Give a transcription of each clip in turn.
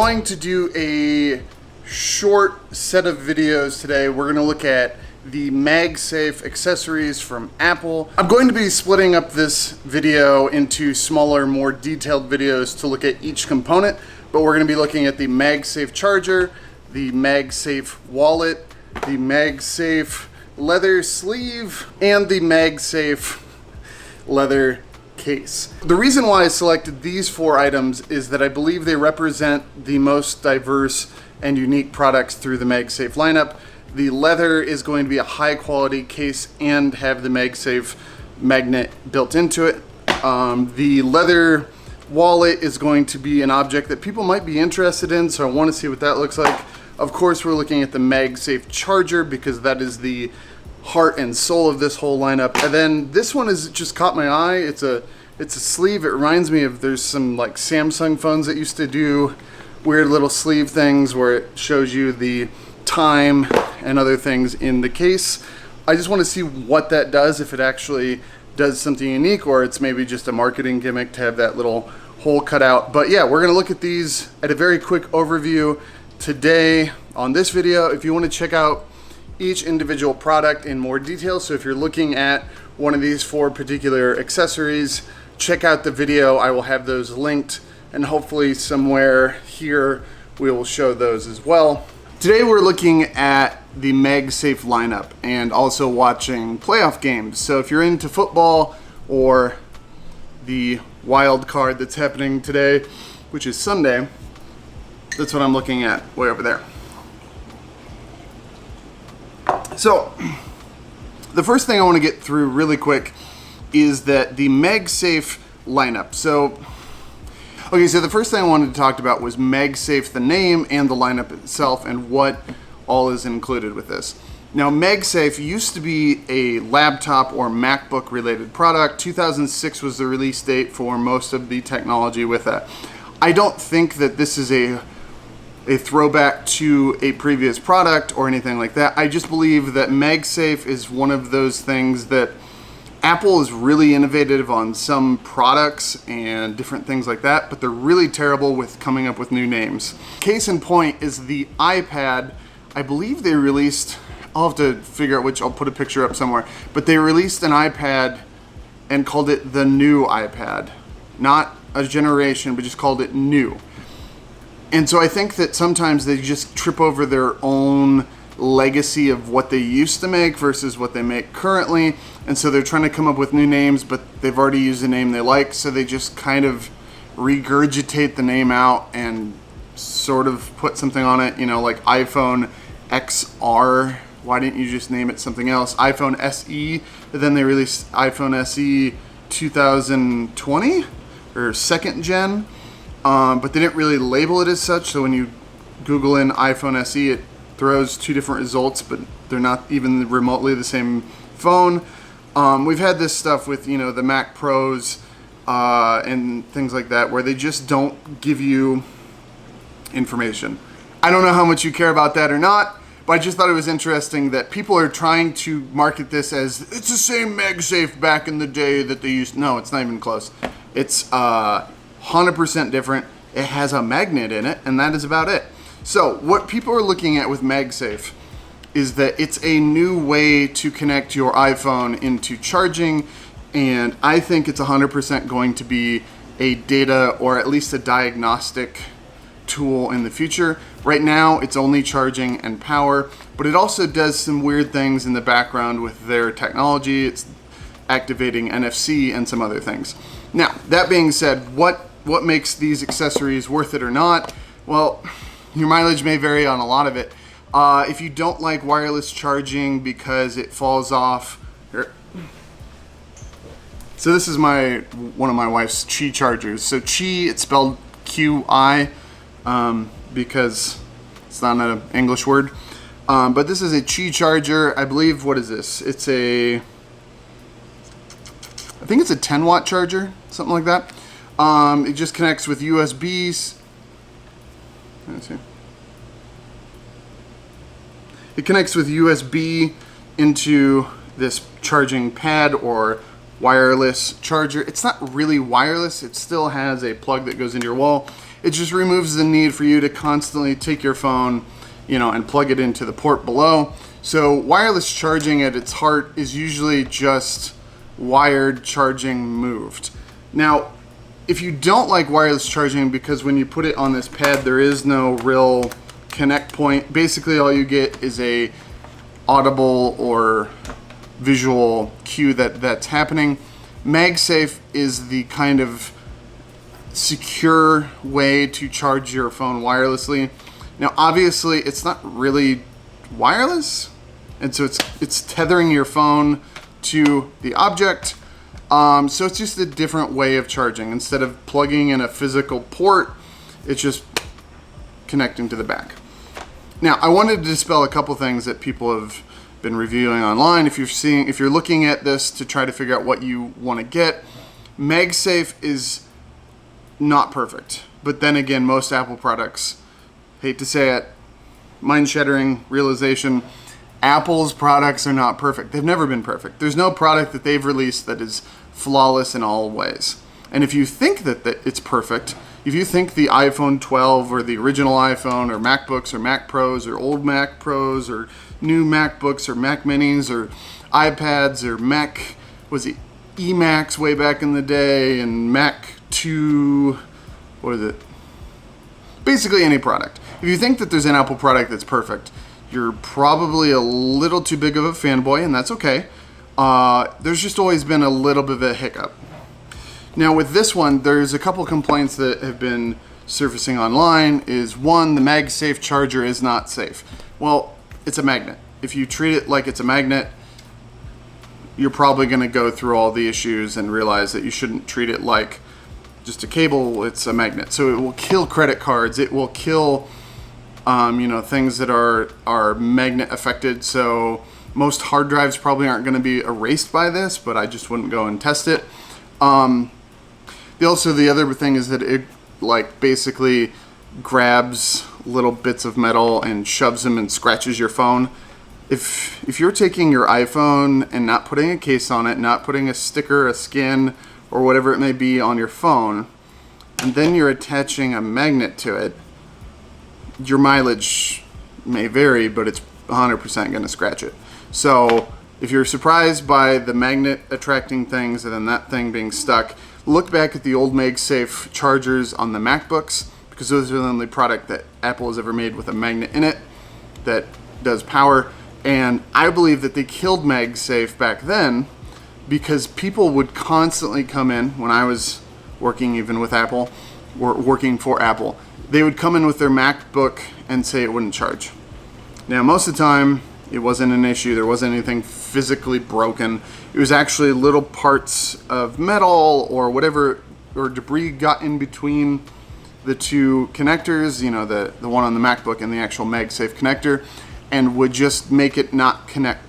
going to do a short set of videos today. We're going to look at the Magsafe accessories from Apple. I'm going to be splitting up this video into smaller, more detailed videos to look at each component, but we're going to be looking at the Magsafe charger, the Magsafe wallet, the Magsafe leather sleeve, and the Magsafe leather case. The reason why I selected these 4 items is that I believe they represent the most diverse and unique products through the Magsafe lineup. The leather is going to be a high quality case and have the Magsafe magnet built into it. The leather wallet is going to be an object that people might be interested in, so I want to see what that looks like. Of course, we're looking at the Magsafe charger because that is the heart and soul of this whole lineup. And then this one has just caught my eye. It's a sleeve. It reminds me of, there's some like Samsung phones that used to do weird little sleeve things where it shows you the time and other things in the case. I just want to see what that does, if it actually does something unique or it's maybe just a marketing gimmick to have that little hole cut out. But yeah, we're going to look at these at a very quick overview today on this video. If you want to check out each individual product in more detail, so if you're looking at one of these 4 particular accessories, check out the video. I will have those linked, and hopefully somewhere here we will show those as well. Today we're looking at the Magsafe lineup and also watching playoff games. So if you're into football or the wild card that's happening today, which is Sunday, that's what I'm looking at way over there. So the first thing I want to get through really quick is that the Magsafe lineup. So the first thing I wanted to talk about was Magsafe, the name, and the lineup itself, and what all is included with this. Now, Magsafe used to be a laptop or MacBook related product. 2006 was the release date for most of the technology with that. I don't think that this is a throwback to a previous product or anything like that. I just believe that Magsafe is one of those things that Apple is really innovative on some products and different things like that, but they're really terrible with coming up with new names. Case in point is the iPad. I believe they released, I'll have to figure out which, I'll put a picture up somewhere, but they released an iPad and called it the new iPad. Not a generation, but just called it new. And so I think that sometimes they just trip over their own legacy of what they used to make versus what they make currently, and so they're trying to come up with new names, but they've already used a name they like, so they just kind of regurgitate the name out and sort of put something on it, you know, like iPhone XR. Why didn't you just name it something else? iPhone SE, but then they released iPhone SE 2020 or second gen, but they didn't really label it as such, so when you Google in iPhone SE, it throws 2 different results, but they're not even remotely the same phone. We've had this stuff with, you know, the Mac Pros and things like that, where they just don't give you information. I don't know how much you care about that or not, but I just thought it was interesting that people are trying to market this as it's the same Magsafe back in the day that they used. No, it's not even close. It's 100% different. It has a magnet in it, and that is about it. So what people are looking at with Magsafe is that it's a new way to connect your iPhone into charging, and I think it's 100% going to be a data or at least a diagnostic tool in the future. Right now it's only charging and power, but it also does some weird things in the background with their technology. It's activating NFC and some other things. Now, that being said, what makes these accessories worth it or not? Well, your mileage may vary on a lot of it. If you don't like wireless charging because it falls off. Here. So this is one of my wife's Qi chargers. So Qi, it's spelled Qi, because it's not an English word. But this is a Qi charger. I believe, what is this? I think it's a 10-watt charger, something like that. It just connects with USBs. Let's see. It connects with USB into this charging pad or wireless charger. It's not really wireless. It still has a plug that goes into your wall. It just removes the need for you to constantly take your phone, and plug it into the port below. So wireless charging at its heart is usually just wired charging moved. Now, if you don't like wireless charging because when you put it on this pad, there is no real connect point. Basically, all you get is a audible or visual cue that's happening. Magsafe is the kind of secure way to charge your phone wirelessly. Now, obviously, it's not really wireless, and so it's tethering your phone to the object. So it's just a different way of charging. Instead of plugging in a physical port, it's just connecting to the back. Now, I wanted to dispel a couple things that people have been reviewing online. If you're looking at this to try to figure out what you want to get, Magsafe is not perfect. But then again, most Apple products, hate to say it, mind-shattering realization, Apple's products are not perfect. They've never been perfect. There's no product that they've released that is flawless in all ways. And if you think that it's perfect, if you think the iPhone 12 or the original iPhone or MacBooks or Mac Pros or old Mac Pros or new MacBooks or Mac Minis or iPads or Mac, was it eMacs way back in the day, and Mac 2, what is it? Basically any product. If you think that there's an Apple product that's perfect, you're probably a little too big of a fanboy, and that's okay. There's just always been a little bit of a hiccup. Now with this one, there's a couple complaints that have been surfacing online. Is one, the MagSafe charger is not safe. Well, it's a magnet. If you treat it like it's a magnet, you're probably going to go through all the issues and realize that you shouldn't treat it like just a cable. It's a magnet. So it will kill credit cards. It will kill things that are magnet affected. So most hard drives probably aren't going to be erased by this, but I just wouldn't go and test it. The other thing is that it basically grabs little bits of metal and shoves them and scratches your phone. If you're taking your iPhone and not putting a case on it, not putting a sticker, a skin, or whatever it may be on your phone, and then you're attaching a magnet to it, your mileage may vary, but it's 100% going to scratch it. So if you're surprised by the magnet attracting things and then that thing being stuck, look back at the old MagSafe chargers on the MacBooks, because those are the only product that Apple has ever made with a magnet in it that does power. And I believe that they killed MagSafe back then because people would constantly come in when I was working even with Apple, or working for Apple. They would come in with their MacBook and say it wouldn't charge. Now, most of the time, it wasn't an issue. There wasn't anything physically broken. It was actually little parts of metal or whatever, or debris got in between the two connectors, the one on the MacBook and the actual MagSafe connector, and would just make it not connect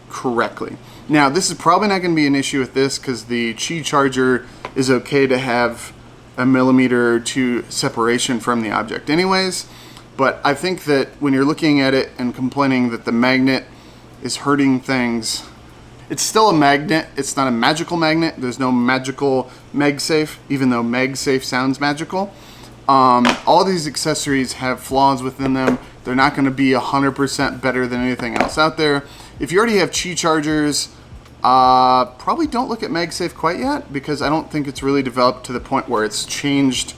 correctly. Now, this is probably not going to be an issue with this because the Qi charger is okay to have a millimeter or two separation from the object anyways. But I think that when you're looking at it and complaining that the magnet is hurting things, it's still a magnet. It's not a magical magnet. There's no magical MagSafe, even though MagSafe sounds magical. All these accessories have flaws within them. They're not going to be 100% better than anything else out there. If you already have Qi chargers, probably don't look at MagSafe quite yet, because I don't think it's really developed to the point where it's changed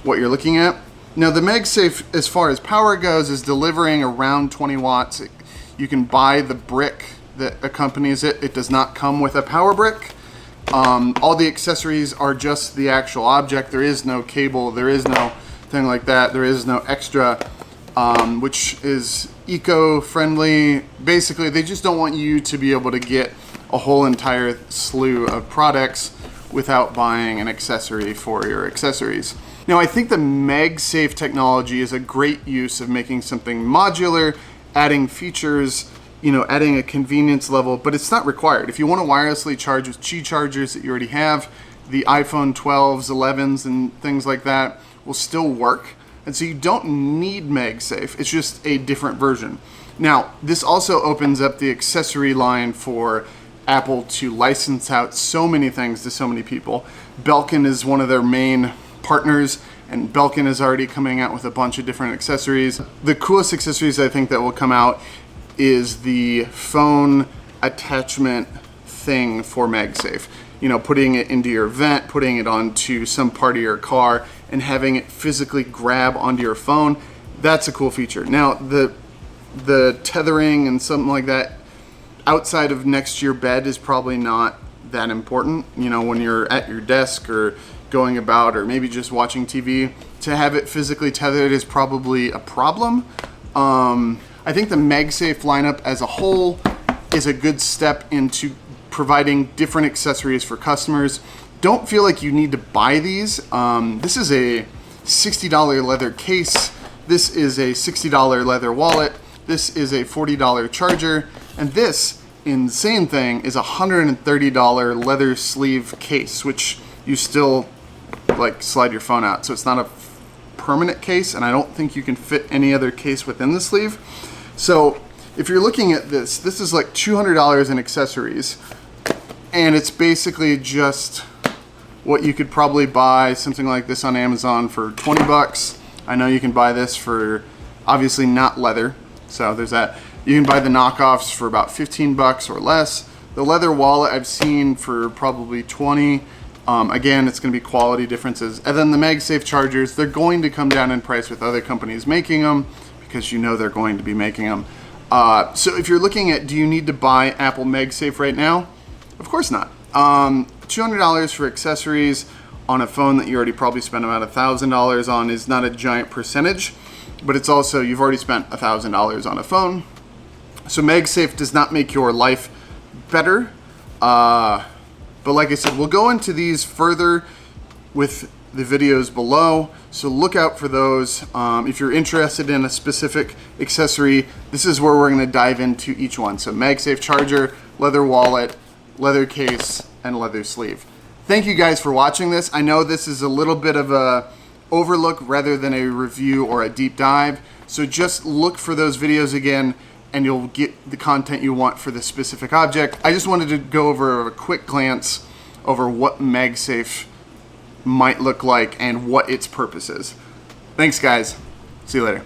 what you're looking at. Now, the MagSafe, as far as power goes, is delivering around 20 watts. You can buy the brick that accompanies it. It does not come with a power brick. All the accessories are just the actual object. There is no cable. There is no thing like that. There is no extra, which is eco-friendly. Basically, they just don't want you to be able to get a whole entire slew of products without buying an accessory for your accessories. Now, I think the MagSafe technology is a great use of making something modular, adding features, adding a convenience level, but it's not required. If you want to wirelessly charge with Qi chargers that you already have, the iPhone 12s, 11s, and things like that will still work. And so you don't need MagSafe. It's just a different version. Now, this also opens up the accessory line for Apple to license out so many things to so many people. Belkin is one of their main partners. and Belkin is already coming out with a bunch of different accessories. The coolest accessories I think that will come out is the phone attachment thing for MagSafe. You know, putting it into your vent, putting it onto some part of your car, and having it physically grab onto your phone. That's a cool feature. Now, the tethering and something like that outside of next to your bed is probably not that important. You know, when you're at your desk or going about, or maybe just watching TV, to have it physically tethered is probably a problem. I think the MagSafe lineup as a whole is a good step into providing different accessories for customers. Don't feel like you need to buy these. This is a $60 leather case. This is a $60 leather wallet. This is a $40 charger. And this insane thing is a $130 leather sleeve case, which you still like slide your phone out. So it's not a permanent case, and I don't think you can fit any other case within the sleeve. So if you're looking at this, this is like $200 in accessories, and it's basically just what you could probably buy something like this on Amazon for 20 bucks. I know you can buy this for obviously not leather, so there's that. You can buy the knockoffs for about 15 bucks or less. The leather wallet I've seen for probably 20. Again, it's going to be quality differences. And then the MagSafe chargers, they're going to come down in price with other companies making them, because you know they're going to be making them. So if you're looking at, do you need to buy Apple MagSafe right now? Of course not. $200 for accessories on a phone that you already probably spent about $1,000 on is not a giant percentage, but it's also, you've already spent $1,000 on a phone. So MagSafe does not make your life better. But like I said, we'll go into these further with the videos below, so look out for those. If you're interested in a specific accessory, this is where we're going to dive into each one. So MagSafe charger, leather wallet, leather case, and leather sleeve. Thank you guys for watching this. I know this is a little bit of a overlook rather than a review or a deep dive, so just look for those videos again and you'll get the content you want for this specific object. I just wanted to go over a quick glance over what MagSafe might look like and what its purpose is. Thanks guys. See you later.